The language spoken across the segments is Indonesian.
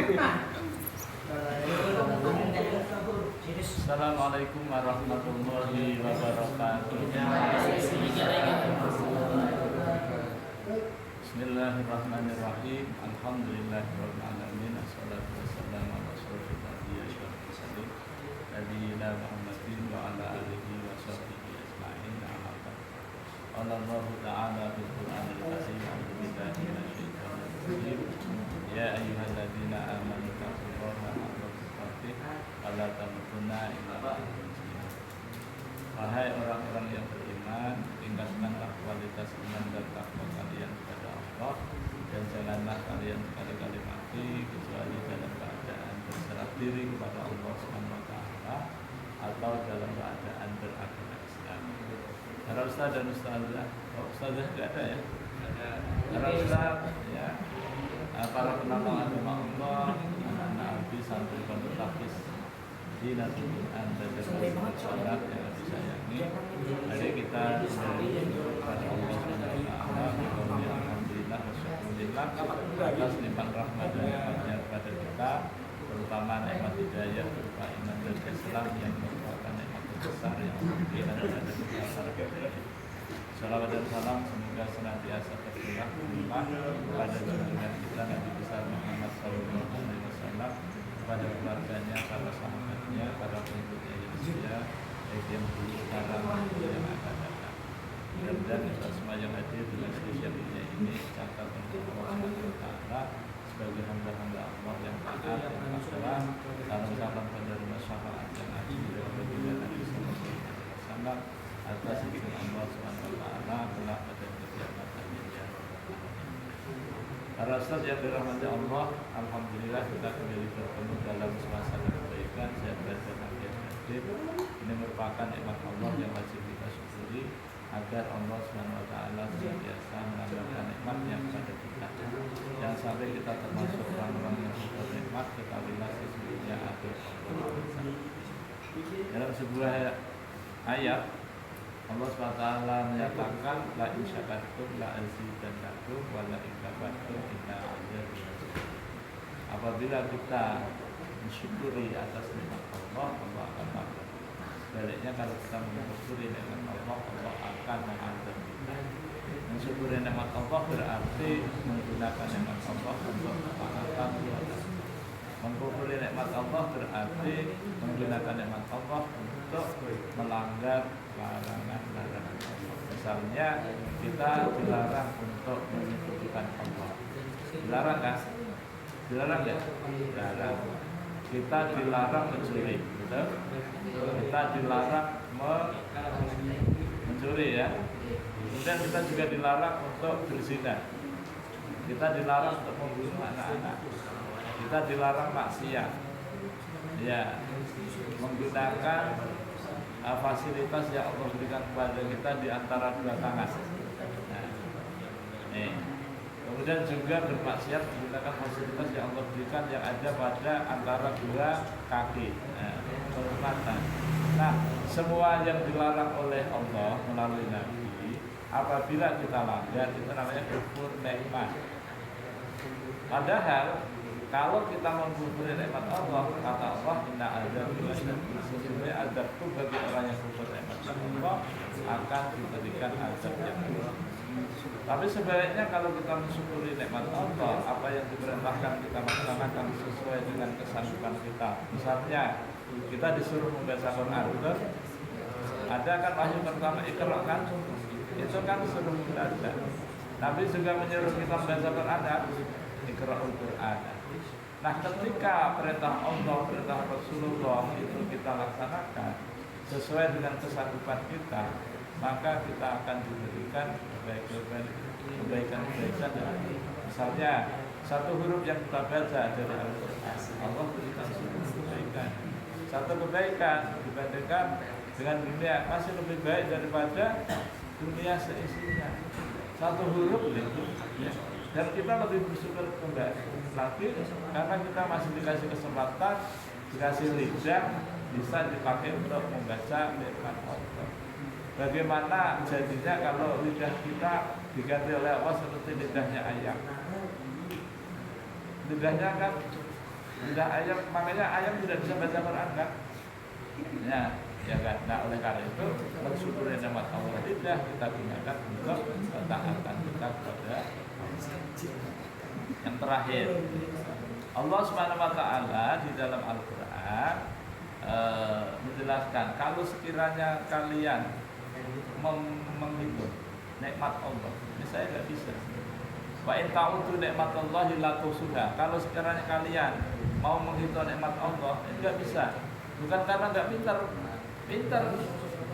Assalamualaikum warahmatullahi wabarakatuh. Bismillahirrahmanirrahim. Alhamdulillahirabbil alamin. Wassalatu wassalamu ala asyrofil anbiya'i wal mursalin nabiyina Muhammadin wa ala alihi wa sahbihi ajma'in. Amma ba'd. Qala Allahu ta'ala fil Qur'anil karim, a'udzu billahi minasyaitonir rajim. Ya ayyuhalladzina amanu taqullaha haqqa tuqatih wa la tamutunna illa wa antum muslimun. Wahai orang-orang yang beriman, tingkatkanlah kualitas iman dan takwa kalian kepada Allah, dan janganlah kalian sekali-kali mati kecuali dalam keadaan berserah diri kepada Allah SWT atau dalam keadaan beragama Islam. Para ustaz dan ustazah, ustazah tidak ada ya? Para ustaz, ya, para penambang agama Allah, anak-anak Abi, santri pondok Hafiz Dinatul Quran dan sholat yang disayangi. Hari kita kepada Allah SWT, alhamdulillah wasyukurillah atas limpahan rahmat dan nikmatnya kepada kita, terutama nikmat hidayah berupa iman dan Islam yang merupakan nikmat besar yang diberikan kepada kita para hadirin. Salawat dan salam semoga senantiasa tercurah kepada junjungan kita Nabi besar Muhammad SAW, kepada keluarganya, para sahabatnya, para pengikutnya Indonesia, baik yang dulu, sekarang, yang akan datang. Dan kita semua yang hadir dengan spesial ini catat untuk Allah SWT sebagai hamba-hamba Allah yang taat, yang masalah, salam-salam pada rumah syafaat yang adil dan berbeda Nabi SAW atas izin Allah SWT telah pada kegiatan ya. Para ustaz yang dirahmati Allah, alhamdulillah kita kembali bertemu dalam suasana kebaikan, sehat dan hadir. Ini merupakan nikmat Allah yang wajib kita syukuri agar Allah SWT senantiasa menambahkan nikmatnya kepada kita. Jangan sampai kita termasuk orang-orang yang bernikmat, ketahuilah sesungguhnya akhir Allah. Dalam sebuah ayat Allah SWT menyatakan la in syakartum la azidannakum wa la in kafartum inna adzabi lasyadid. Apabila kita mensyukuri atas nikmat Allah, Allah akan mengazab. Sebaliknya kalau kita mensyukuri nikmat Allah, Allah akan mengazab kita. Mensyukuri nikmat Allah berarti menggunakan nikmat Allah untuk ketaatan kepada. Mengkufuri nikmat Allah berarti menggunakan nikmat Allah untuk melanggar larangan-larangan Allah. Misalnya kita dilarang untuk menyekutukan Allah. Dilarang kan? Dilarang ya? Dilarang. Kita dilarang mencuri, betul? Kita dilarang mencuri ya. Kemudian kita juga dilarang untuk berzina. Kita dilarang untuk membunuh anak-anak. Kita dilarang maksiat, ya, menggunakan fasilitas yang Allah berikan kepada kita di antara dua tangan. Nah, kemudian juga bermaksiat menggunakan fasilitas yang Allah berikan yang ada pada antara dua kaki, mata. Nah, semua yang dilarang oleh Allah melalui Nabi, apabila kita langgar itu namanya kufur nikmat. Padahal kalau kita mengkufuri nikmat Allah, kata Allah, inna adzabi lasyadid. Sesungguhnya azabku bagi orang yang kufur nikmat Allah akan diberikan azab yang berat. Tapi sebaliknya kalau kita mensyukuri nikmat Allah, apa yang diperintahkan kita laksanakan sesuai dengan kesanggupan kita. Misalnya kita disuruh membaca Quran, betul? Ada kan wahyu pertama Iqra kan? Itu kan suruh membaca. Nabi juga menyuruh kita membaca Quran, Iqra'ul Quran. Nah, ketika perintah Allah, perintah Rasulullah itu kita laksanakan sesuai dengan kesanggupan kita, maka kita akan diberikan kebaikan. Misalnya satu huruf yang kita baca dari Al-Quran, Allah berikan satu kebaikan. Satu kebaikan dibandingkan dengan dunia masih lebih baik daripada dunia seisinya. Satu huruf itu, ya. Dan kita lebih bersyukur kembali lagi karena kita masih dikasih kesempatan, dikasih lidah, bisa dipakai untuk membaca firman Allah. Bagaimana jadinya kalau lidah kita diganti oleh Allah seperti lidahnya ayam? Lidahnya kan Tidak ayam, makanya ayam tidak bisa baca Quran kan? Ya kan. Nah oleh karena itu bersyukur nikmat Allah tidak kita gunakan untuk ketaatan kita kepada Allah. Yang terakhir, Allah Subhanahu Wa Taala di dalam Al-Quran menjelaskan kalau sekiranya kalian menghitung nikmat Allah, ini saya nggak bisa. Wa in ta'udu nikmatallahi la tuhsuha. Kalau sekiranya kalian mau menghitung nikmat Allah, enggak bisa. Bukan karena enggak pintar,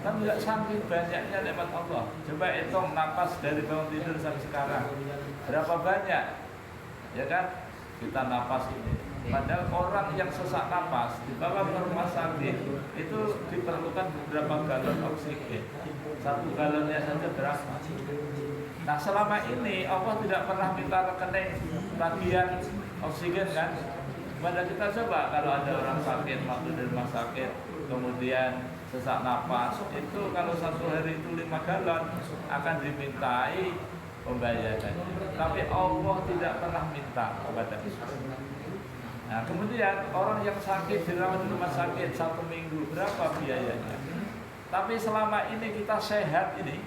kan enggak saking banyaknya nikmat Allah. Coba hitung napas dari bangun tidur sampai sekarang. Berapa banyak? Ya kan? Kita napas ini. Padahal orang yang sesak napas dibawa ke rumah sakit itu diperlukan beberapa galon oksigen. 1 galonnya saja berapa? Nah selama ini Allah tidak pernah minta rekening tagihan oksigen kan? Pada kita coba kalau ada orang sakit masuk di rumah sakit kemudian sesak napas itu kalau 1 hari itu 5 galon akan dimintai pembayaran. Tapi Allah tidak pernah minta kepada kita. Nah kemudian orang yang sakit dirawat di rumah sakit 1 minggu berapa biayanya? Tapi selama ini kita sehat ini,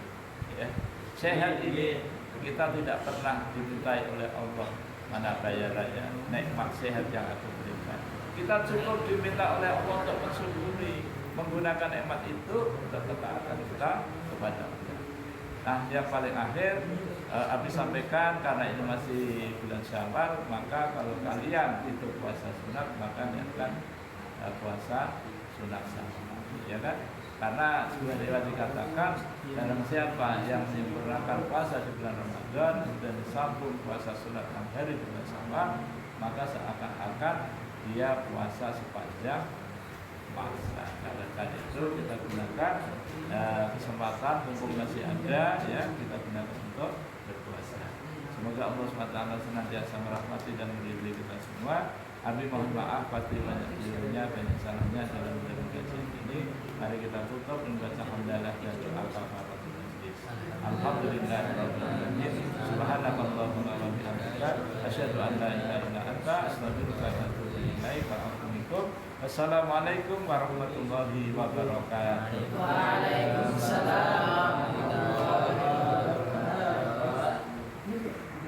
ya, sehat ini kita tidak pernah dimintai oleh Allah mana bayarannya nikmat sehat yang aku berikan. Kita cukup diminta oleh Allah untuk mensyukuri menggunakan nikmat itu untuk ketaatan kita kepada Allah. Nah yang paling akhir Abi sampaikan karena ini masih bulan Syawal, maka kalau kalian itu puasa sunat maka niatkan puasa sunat sama, ya kan? Karena sudah dikatakan dalam siapa yang menyempurnakan puasa di bulan Ramadan dan disambung puasa sunat 6 hari di bulan Syawal, maka seakan-akan dia puasa sepanjang masa. Karena tadi itu kita gunakan kesempatan mumpung masih ada, ya kita gunakan untuk berpuasa. Semoga Allah SWT senantiasa merahmati dan melindungi kita semua. Abi mohon maaf pasti banyak kelirunya, banyak salahnya dalam kajian ini. Mari kita tutup membaca hamdalah dan doa kafaratul majlis. Alhamdulillahirabbil alamin. Subhanakallahumma wa bihamdika asyhadu an la ilaha illa anta astaghfiruka wa atubu ilaik. Wassalamualaikum warahmatullahi wabarakatuh. Waalaikumsalam warahmatullahi wabarakatuh.